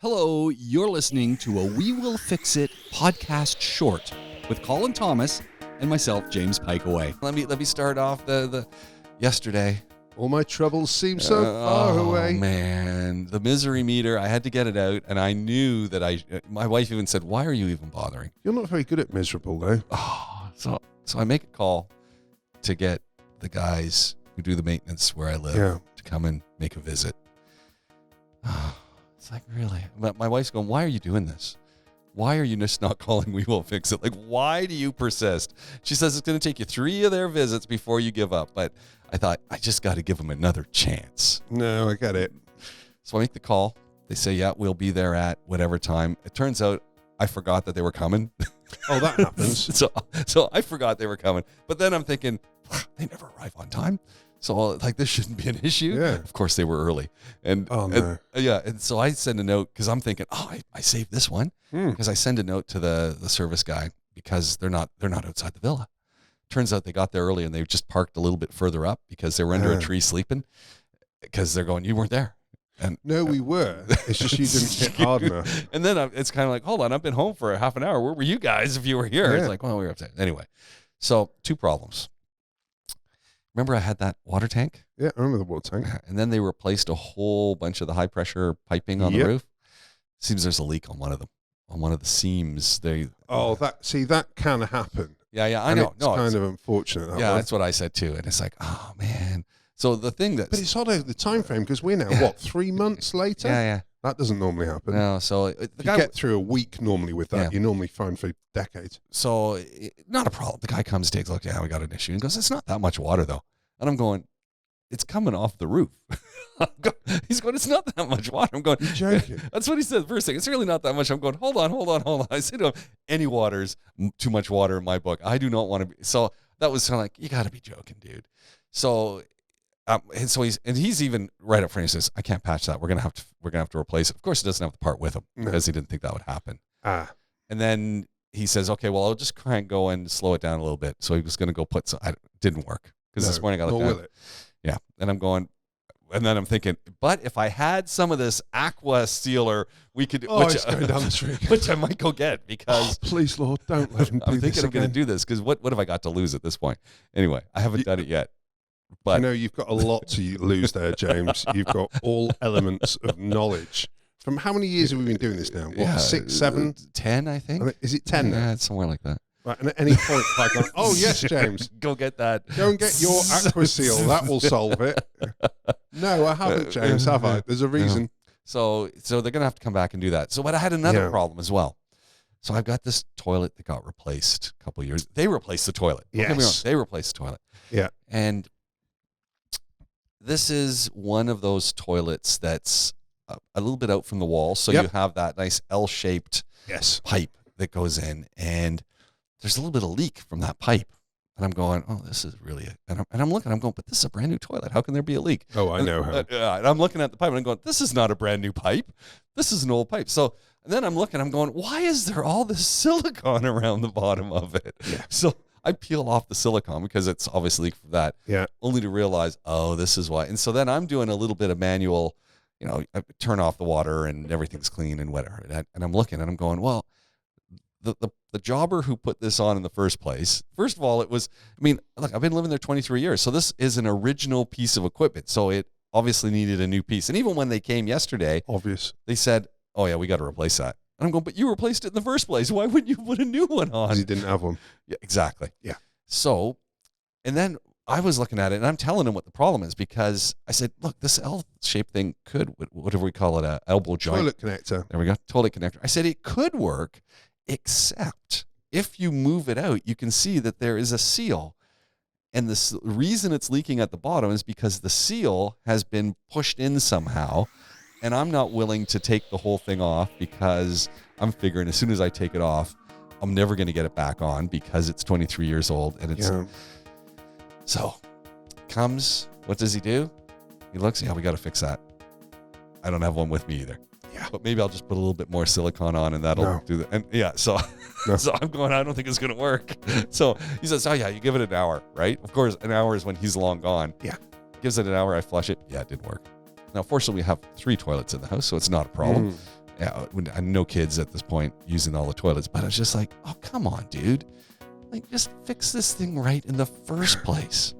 Hello, you're listening to a We Will Fix It podcast short with Colin Thomas and myself, James Pikeaway. Let me start off the yesterday. All my troubles seem so far away. Oh man, the misery meter, I had to get it out, and I knew that my wife even said, why are you even bothering? You're not very good at miserable, though. Oh, so I make a call to get the guys who do the maintenance where I live to come and make a visit. It's like, really? My wife's going, why are you doing this? Why are you just not calling We Will Fix It? Like, why do you persist? She says it's going to take you 3 of their visits before you give up. But I thought, I just got to give them another chance. No, I get it. So I make the call. They say, yeah, we'll be there at whatever time. It turns out I forgot that they were coming. Oh, that happens. So I forgot they were coming. But then I'm thinking, they never arrive on time. So, like, this shouldn't be an issue. Yeah. Of course, they were early. And so I send a note because I'm thinking, I saved this one because I send a note to the service guy because they're not outside the villa. Turns out they got there early and they just parked a little bit further up because they were under a tree sleeping because they're going, you weren't there. And no, we were. It's just you didn't hit hard enough. And then it's kind of like, hold on, I've been home for a half an hour. Where were you guys if you were here? Yeah. It's like, well, we were upset. Anyway, so 2 problems. Remember I had that water tank? Yeah, I remember the water tank. And then they replaced a whole bunch of the high pressure piping on the roof. Seems there's a leak on one of them, on one of the seams. That can happen. Yeah, I know. It's kind of unfortunate. That's what I said too. And it's like, oh man. So the thing but it's odd over the time frame because we're now 3 months later. Yeah. That doesn't normally happen. No, so you get through a week normally with that. Yeah. You're normally fine for decades. So not a problem. The guy comes, takes a look. Yeah, we got an issue. And goes, it's not that much water though. And I'm going, it's coming off the roof. He's going, it's not that much water. I'm going, you're joking. That's what he said first thing. It's really not that much. I'm going, hold on. I said to him, any water's too much water in my book. I do not want to be. So that was kind of like, you got to be joking, dude. So he's even right up front. He says, I can't patch that. We're gonna have to replace it. Of course, he doesn't have the part with him because he didn't think that would happen. And then he says, okay, well, I'll just try and go and slow it down a little bit. So he was gonna go put some. It didn't work because this morning I looked at it. Yeah, and I'm going, and then I'm thinking, but if I had some of this aqua sealer, we could. It's going down the street. Which I might go get because please, Lord, don't let him do I'm thinking this I'm going to do this because what have I got to lose at this point? Anyway, I haven't done it yet. But I know you've got a lot to lose there, James. You've got all elements of knowledge. From how many years have we been doing this now? 6, 7? 10, I think. Is it 10 now? Yeah, it's somewhere like that. Right, and at any point, like, oh, yes, James. Go get that. Go and get your aqua seal. That will solve it. No, I haven't, James, have I? There's a reason. No. So they're going to have to come back and do that. But I had another problem as well. So I've got this toilet that got replaced a couple of years. They replaced the toilet. Don't get me wrong. They replaced the toilet. Yeah. And this is one of those toilets that's a little bit out from the wall. So you have that nice L-shaped pipe that goes in. And there's a little bit of leak from that pipe. And I'm going, oh, this is really it. And I'm looking, I'm going, but this is a brand new toilet. How can there be a leak? Oh, I know how. And I'm looking at the pipe and I'm going, this is not a brand new pipe. This is an old pipe. So and then I'm looking, I'm going, why is there all this silicone around the bottom of it? Yeah. So I peel off the silicone because it's obviously for that. Yeah. Only to realize, oh, this is why. And so then I'm doing a little bit of manual, I turn off the water and everything's clean and whatever. And I'm looking and I'm going, well, the jobber who put this on in the first place, first of all, it was, look, I've been living there 23 years. So this is an original piece of equipment. So it obviously needed a new piece. And even when they came yesterday, they said, oh yeah, we got to replace that. And I'm going, but you replaced it in the first place. Why wouldn't you put a new one on? Because you didn't have one. Yeah, exactly. Yeah. So, and then I was looking at it and I'm telling him what the problem is because I said, look, this L-shaped thing could, whatever we call it, a elbow joint. Toilet connector. There we go. Toilet connector. I said, it could work, except if you move it out, you can see that there is a seal. And the reason it's leaking at the bottom is because the seal has been pushed in somehow. And I'm not willing to take the whole thing off because I'm figuring as soon as I take it off, I'm never going to get it back on because it's 23 years old. And it's so comes, what does he do? He looks, we got to fix that. I don't have one with me either. Yeah. But maybe I'll just put a little bit more silicone on and that'll do that. And so I'm going, I don't think it's going to work. So he says, oh yeah, you give it an hour, right? Of course, an hour is when he's long gone. Yeah. Gives it an hour, I flush it. Yeah, it didn't work. Now, fortunately, we have 3 toilets in the house, so it's not a problem. no kids at this point using all the toilets, but I was just like, oh, come on, dude. Like, just fix this thing right in the first place.